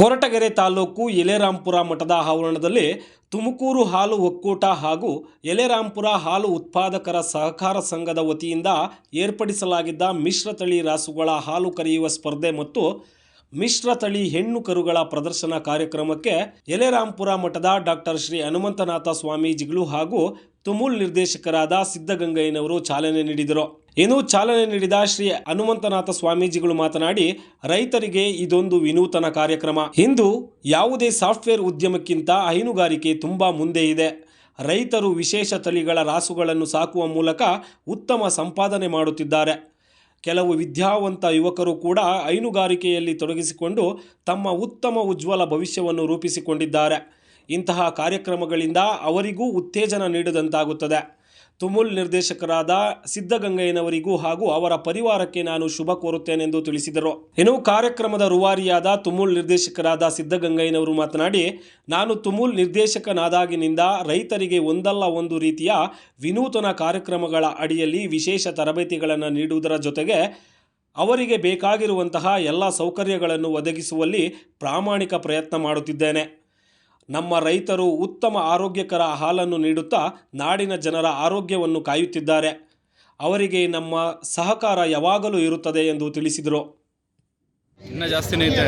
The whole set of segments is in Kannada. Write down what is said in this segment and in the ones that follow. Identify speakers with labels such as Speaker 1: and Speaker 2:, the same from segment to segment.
Speaker 1: ಕೊರಟಗೆರೆ ತಾಲೂಕು ಯಲೆರಾಂಪುರ ಮಠದ ಆವರಣದಲ್ಲಿ ತುಮಕೂರು ಹಾಲು ಒಕ್ಕೂಟ ಹಾಗೂ ಯಲೆರಾಂಪುರ ಹಾಲು ಉತ್ಪಾದಕರ ಸಹಕಾರ ಸಂಘದ ವತಿಯಿಂದ ಏರ್ಪಡಿಸಲಾಗಿದ್ದ ಮಿಶ್ರತಳಿ ರಾಸುಗಳ ಹಾಲು ಕರೆಯುವ ಸ್ಪರ್ಧೆ ಮತ್ತು ಮಿಶ್ರತಳಿ ಹೆಣ್ಣು ಕರುಗಳ ಪ್ರದರ್ಶನ ಕಾರ್ಯಕ್ರಮಕ್ಕೆ ಯಲೆರಾಂಪುರ ಮಠದ ಡಾಕ್ಟರ್ ಶ್ರೀ ಹನುಮಂತನಾಥ ಸ್ವಾಮೀಜಿಗಳು ಹಾಗೂ ತುಮೂಲ್ ನಿರ್ದೇಶಕರಾದ ಸಿದ್ದಗಂಗಯ್ಯನವರು ಚಾಲನೆ ನೀಡಿದರು. ಇನ್ನು ಚಾಲನೆ ನೀಡಿದ ಶ್ರೀ ಹನುಮಂತನಾಥ ಸ್ವಾಮೀಜಿಗಳು ಮಾತನಾಡಿ, ರೈತರಿಗೆ ಇದೊಂದು ವಿನೂತನ ಕಾರ್ಯಕ್ರಮ. ಇಂದು ಯಾವುದೇ ಸಾಫ್ಟ್ವೇರ್ ಉದ್ಯಮಕ್ಕಿಂತ ಹೈನುಗಾರಿಕೆ ತುಂಬಾ ಮುಂದೆ ಇದೆ. ರೈತರು ವಿಶೇಷ ತಳಿಗಳ ರಾಸುಗಳನ್ನು ಸಾಕುವ ಮೂಲಕ ಉತ್ತಮ ಸಂಪಾದನೆ ಮಾಡುತ್ತಿದ್ದಾರೆ. ಕೆಲವು ವಿದ್ಯಾವಂತ ಯುವಕರು ಕೂಡ ಹೈನುಗಾರಿಕೆಯಲ್ಲಿ ತೊಡಗಿಸಿಕೊಂಡು ತಮ್ಮ ಉತ್ತಮ ಉಜ್ವಲ ಭವಿಷ್ಯವನ್ನು ರೂಪಿಸಿಕೊಂಡಿದ್ದಾರೆ. ಇಂತಹ ಕಾರ್ಯಕ್ರಮಗಳಿಂದ ಅವರಿಗೂ ಉತ್ತೇಜನ ನೀಡಿದಂತಾಗುತ್ತದೆ. ತುಮೂಲ್ ನಿರ್ದೇಶಕರಾದ ಸಿದ್ದಗಂಗಯ್ಯನವರಿಗೂ ಹಾಗೂ ಅವರ ಪರಿವಾರಕ್ಕೆ ನಾನು ಶುಭ ಕೋರುತ್ತೇನೆಂದು ತಿಳಿಸಿದರು. ಇನ್ನು ಕಾರ್ಯಕ್ರಮದ ರೂವಾರಿಯಾದ ತುಮೂಲ್ ನಿರ್ದೇಶಕರಾದ ಸಿದ್ದಗಂಗಯ್ಯನವರು ಮಾತನಾಡಿ, ನಾನು ತುಮೂಲ್ ನಿರ್ದೇಶಕನಾದಾಗಿನಿಂದ ರೈತರಿಗೆ ಒಂದಲ್ಲ ಒಂದು ರೀತಿಯ ವಿನೂತನ ಕಾರ್ಯಕ್ರಮಗಳ ಅಡಿಯಲ್ಲಿ ವಿಶೇಷ ತರಬೇತಿಗಳನ್ನು ನೀಡುವುದರ ಜೊತೆಗೆ ಅವರಿಗೆ ಬೇಕಾಗಿರುವಂತಹ ಎಲ್ಲ ಸೌಕರ್ಯಗಳನ್ನು ಒದಗಿಸುವಲ್ಲಿ ಪ್ರಾಮಾಣಿಕ ಪ್ರಯತ್ನ ಮಾಡುತ್ತಿದ್ದೇನೆ. ನಮ್ಮ ರೈತರು ಉತ್ತಮ ಆರೋಗ್ಯಕರ ಹಾಲನ್ನು ನೀಡುತ್ತಾ ನಾಡಿನ ಜನರ ಆರೋಗ್ಯವನ್ನು ಕಾಯುತ್ತಿದ್ದಾರೆ. ಅವರಿಗೆ ನಮ್ಮ ಸಹಕಾರ ಯಾವಾಗಲೂ ಇರುತ್ತದೆ ಎಂದು ತಿಳಿಸಿದರು.
Speaker 2: ಇನ್ನೂ ಜಾಸ್ತಿನೇ ಐತೆ,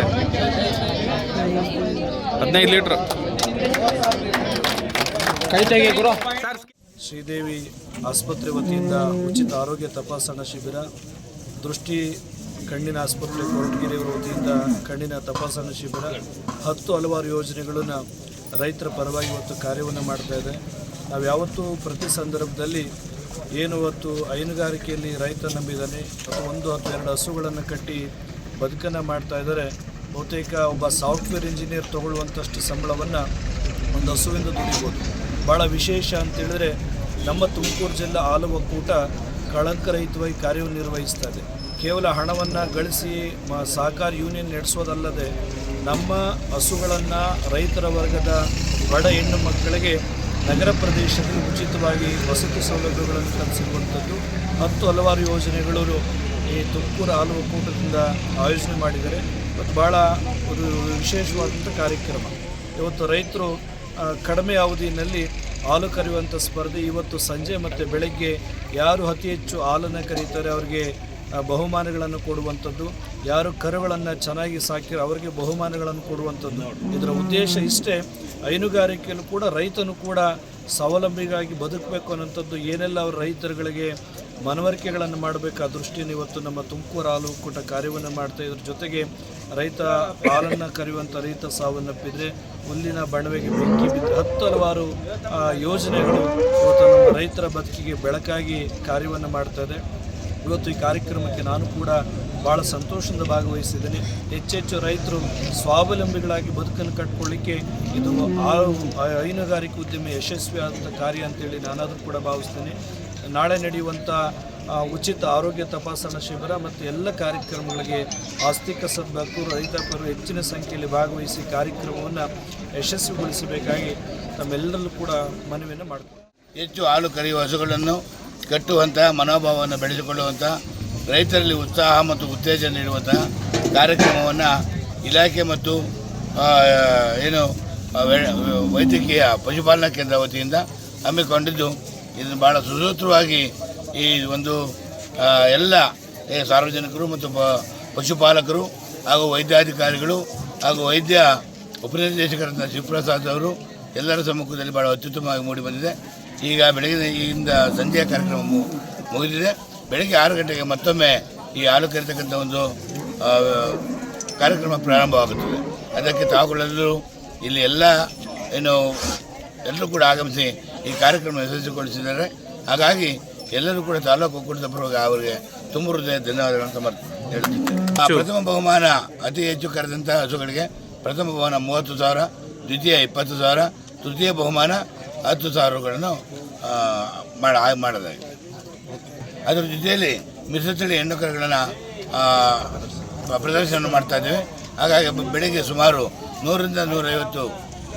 Speaker 2: 15 ಲೀಟ್ರ್.
Speaker 3: ಶ್ರೀದೇವಿ ಆಸ್ಪತ್ರೆ ವತಿಯಿಂದ ಉಚಿತ ಆರೋಗ್ಯ ತಪಾಸಣಾ ಶಿಬಿರ, ದೃಷ್ಟಿ ಕಣ್ಣಿನ ಆಸ್ಪತ್ರೆ ಕೊರಟಗೆರೆಯವರ ವತಿಯಿಂದ ಕಣ್ಣಿನ ತಪಾಸಣಾ ಶಿಬಿರ, 10 ಹಲವಾರು ಯೋಜನೆಗಳನ್ನು ರೈತರ ಪರವಾಗಿ ಇವತ್ತು ಕಾರ್ಯವನ್ನು ಮಾಡ್ತಾ ಇದೆ. ನಾವು ಯಾವತ್ತೂ ಪ್ರತಿ ಸಂದರ್ಭದಲ್ಲಿ ಏನು ಇವತ್ತು ಹೈನುಗಾರಿಕೆಯಲ್ಲಿ ರೈತ ನಂಬಿದ್ದಾನೆ ಅಥವಾ 1 ಅಥವಾ 2 ಹಸುಗಳನ್ನು ಕಟ್ಟಿ ಬದುಕನ್ನು ಮಾಡ್ತಾ ಇದ್ದಾರೆ. ಬಹುತೇಕ ಒಬ್ಬ ಸಾಫ್ಟ್ವೇರ್ ಇಂಜಿನಿಯರ್ ತೊಗೊಳ್ಳುವಂಥಷ್ಟು ಸಂಬಳವನ್ನು ಒಂದು ಹಸುವಿಂದ ದುಡಿಬೋದು. ಭಾಳ ವಿಶೇಷ ಅಂತೇಳಿದ್ರೆ ನಮ್ಮ ತುಮಕೂರು ಜಿಲ್ಲಾ ಹಾಲು ಒಕ್ಕೂಟ ಕಳಂಕರಹಿತವಾಗಿ ಕಾರ್ಯವನ್ನು ನಿರ್ವಹಿಸ್ತಾ ಇದೆ. ಕೇವಲ ಹಣವನ್ನು ಗಳಿಸಿ ಸಹಕಾರ ಯೂನಿಯನ್ ನಡೆಸೋದಲ್ಲದೆ ನಮ್ಮ ಹಸುಗಳನ್ನು ರೈತರ ವರ್ಗದ ಬಡ ಹೆಣ್ಣು ಮಕ್ಕಳಿಗೆ ನಗರ ಪ್ರದೇಶದಲ್ಲಿ ಉಚಿತವಾಗಿ ವಸತಿ ಸೌಲಭ್ಯಗಳನ್ನು ಕಲ್ಪಿಸಿರುವಂಥದ್ದು 10 ಹಲವಾರು ಯೋಜನೆಗಳು ಈ ತುಮಕೂರು ಹಾಲು ಒಕ್ಕೂಟದಿಂದ ಆಯೋಜನೆ ಮಾಡಿದ್ದಾರೆ. ಮತ್ತು ಭಾಳ ಒಂದು ವಿಶೇಷವಾದಂಥ ಕಾರ್ಯಕ್ರಮ. ಇವತ್ತು ರೈತರು ಕಡಿಮೆ ಅವಧಿಯಲ್ಲಿ ಹಾಲು ಕರೆಯುವಂಥ ಸ್ಪರ್ಧೆ ಇವತ್ತು ಸಂಜೆ ಮತ್ತು ಬೆಳಗ್ಗೆ ಯಾರು ಅತಿ ಹೆಚ್ಚು ಹಾಲನ್ನು ಕರೀತಾರೆ ಅವರಿಗೆ ಬಹುಮಾನಗಳನ್ನು ಕೊಡುವಂಥದ್ದು, ಯಾರು ಕರುಗಳನ್ನು ಚೆನ್ನಾಗಿ ಸಾಕಿರೋ ಅವರಿಗೆ ಬಹುಮಾನಗಳನ್ನು ಕೊಡುವಂಥದ್ದು. ಇದರ ಉದ್ದೇಶ ಇಷ್ಟೇ, ಹೈನುಗಾರಿಕೆಯಲ್ಲೂ ಕೂಡ ರೈತನು ಕೂಡ ಸ್ವಾವಲಂಬಿಗಾಗಿ ಬದುಕಬೇಕು ಅನ್ನೋಂಥದ್ದು ಏನೆಲ್ಲ ಅವರು ರೈತರುಗಳಿಗೆ ಮನವರಿಕೆಗಳನ್ನು ಮಾಡಬೇಕು ಆ ದೃಷ್ಟಿಯನ್ನು ಇವತ್ತು ನಮ್ಮ ತುಮಕೂರು ಹಾಲು ಒಕ್ಕೂಟ ಕಾರ್ಯವನ್ನು ಮಾಡ್ತಾ ಇದ್ರ ಜೊತೆಗೆ ರೈತ ಹಾಲನ್ನು ಕರೆಯುವಂಥ ರೈತ ಸಾವನ್ನಪ್ಪಿದರೆ ಹುಲ್ಲಿನ ಬಣವೆಗೆ ಬೆಂಕಿ ಬಿದ್ದು 10 ಹಲವಾರು ಯೋಜನೆಗಳು ಇವತ್ತು ನಮ್ಮ ರೈತರ ಬದುಕಿಗೆ ಬೆಳಕಾಗಿ ಕಾರ್ಯವನ್ನು ಮಾಡ್ತಾಯಿದೆ. ಇವತ್ತು ಈ ಕಾರ್ಯಕ್ರಮಕ್ಕೆ ನಾನು ಕೂಡ ಭಾಳ ಸಂತೋಷದಿಂದ ಭಾಗವಹಿಸಿದ್ದೇನೆ. ಹೆಚ್ಚೆಚ್ಚು ರೈತರು ಸ್ವಾವಲಂಬಿಗಳಾಗಿ ಬದುಕನ್ನು ಕಟ್ಕೊಳ್ಳಿಕ್ಕೆ ಇದು ಹೈನುಗಾರಿಕೆ ಉದ್ಯಮ ಯಶಸ್ವಿಯಾದಂಥ ಕಾರ್ಯ ಅಂತೇಳಿ ನಾನಾದರೂ ಕೂಡ ಭಾವಿಸ್ತೇನೆ. ನಾಳೆ ನಡೆಯುವಂಥ ಉಚಿತ ಆರೋಗ್ಯ ತಪಾಸಣಾ ಶಿಬಿರ ಮತ್ತು ಎಲ್ಲ ಕಾರ್ಯಕ್ರಮಗಳಿಗೆ ಆಸ್ತಿಕ ಸದ್ಭಕ್ತರು ರೈತರು ಹೆಚ್ಚಿನ ಸಂಖ್ಯೆಯಲ್ಲಿ ಭಾಗವಹಿಸಿ ಕಾರ್ಯಕ್ರಮವನ್ನು ಯಶಸ್ವಿಗೊಳಿಸಬೇಕಾಗಿ ತಮ್ಮೆಲ್ಲರಲ್ಲೂ ಕೂಡ ಮನವಿಯನ್ನು ಮಾಡಿಕೊಂಡು
Speaker 4: ಹೆಚ್ಚು ಹಾಲು ಕರೆಯುವ ಹಸುಗಳನ್ನು ಕಟ್ಟುವಂಥ ಮನೋಭಾವವನ್ನು ಬೆಳೆಸಿಕೊಳ್ಳುವಂಥ ರೈತರಲ್ಲಿ ಉತ್ಸಾಹ ಮತ್ತು ಉತ್ತೇಜನ ನೀಡುವಂಥ ಕಾರ್ಯಕ್ರಮವನ್ನು ಇಲಾಖೆ ಮತ್ತು ವೈದ್ಯಕೀಯ ಪಶುಪಾಲನಾ ಕೇಂದ್ರ ವತಿಯಿಂದ ಹಮ್ಮಿಕೊಂಡಿದ್ದು, ಇದನ್ನು ಭಾಳ ಸುಸೂತ್ರವಾಗಿ ಈ ಒಂದು ಎಲ್ಲ ಸಾರ್ವಜನಿಕರು ಮತ್ತು ಪಶುಪಾಲಕರು ಹಾಗೂ ವೈದ್ಯಾಧಿಕಾರಿಗಳು ಹಾಗೂ ವೈದ್ಯ ಉಪನಿರ್ದೇಶಕರಾದ ಶಿವಪ್ರಸಾದ್ ಅವರು ಎಲ್ಲರ ಸಮ್ಮುಖದಲ್ಲಿ ಭಾಳ ಅತ್ಯುತ್ತಮವಾಗಿ ಮೂಡಿಬಂದಿದೆ. ಈಗ ಬೆಳಗಿನಿಂದ ಸಂಜೆಯ ಕಾರ್ಯಕ್ರಮ ಮುಗಿದಿದೆ. ಬೆಳಗ್ಗೆ 6 ಗಂಟೆಗೆ ಮತ್ತೊಮ್ಮೆ ಈ ಹಾಲು ಕರೆತಕ್ಕಂಥ ಒಂದು ಕಾರ್ಯಕ್ರಮ ಪ್ರಾರಂಭವಾಗುತ್ತದೆ. ಅದಕ್ಕೆ ತಾವುಗಳೆಲ್ಲರೂ ಇಲ್ಲಿ ಎಲ್ಲರೂ ಕೂಡ ಆಗಮಿಸಿ ಈ ಕಾರ್ಯಕ್ರಮ ಯಶಸ್ವಿಗೊಳಿಸಿದ್ದಾರೆ. ಹಾಗಾಗಿ ಎಲ್ಲರೂ ಕೂಡ ತಾಲೂಕು ಒಕ್ಕೂಟದ ಪರವಾಗಿ ಅವರಿಗೆ ತುಂಬ ಹೃದಯ ಧನ್ಯವಾದಗಳನ್ನು ಹೇಳುತ್ತಿದ್ದೇನೆ. ಪ್ರಥಮ ಬಹುಮಾನ ಅತಿ ಹೆಚ್ಚು ಕರೆದಂಥ ಹಸುಗಳಿಗೆ ಪ್ರಥಮ ಬಹುಮಾನ 30,000, ದ್ವಿತೀಯ 20,000, ತೃತೀಯ ಬಹುಮಾನ 10,000ಗಳನ್ನು ಮಾಡಲಾಗಿದೆ. ಅದರ ಜೊತೆಯಲ್ಲಿ ಮಿಶ್ರತಳಿ ಹೆಣ್ಣು ಕರುಗಳನ್ನು ಪ್ರದರ್ಶನ ಮಾಡ್ತಾ ಇದ್ದೇವೆ. ಹಾಗಾಗಿ ಬೆಳಗ್ಗೆ ಸುಮಾರು 100ರಿಂದ 150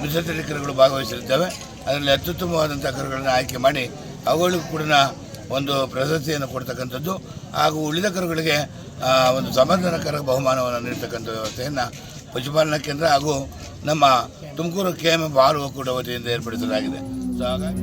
Speaker 4: ಮಿಶ್ರತಳಿ ಕರುಗಳು ಭಾಗವಹಿಸಿರುತ್ತವೆ. ಅದರಲ್ಲಿ ಅತ್ಯುತ್ತಮವಾದಂಥ ಕರುಗಳನ್ನು ಆಯ್ಕೆ ಮಾಡಿ ಅವುಗಳಿಗೂ ಕೂಡ ಒಂದು ಪ್ರಶಸ್ತಿಯನ್ನು ಕೊಡ್ತಕ್ಕಂಥದ್ದು ಹಾಗೂ ಉಳಿದ ಕರುಗಳಿಗೆ ಒಂದು ಸಮಾಧಾನಕರ ಬಹುಮಾನವನ್ನು ನೀಡ್ತಕ್ಕಂಥ ವ್ಯವಸ್ಥೆಯನ್ನು ಪಶುಪಾಲನಾ ಕೇಂದ್ರ ಹಾಗೂ ನಮ್ಮ ತುಮಕೂರು KMF ಹಾಲು ಒಕ್ಕೂಟ ವತಿಯಿಂದ ಏರ್ಪಡಿಸಲಾಗಿದೆ. ಸೊ ಹಾಗಾಗಿ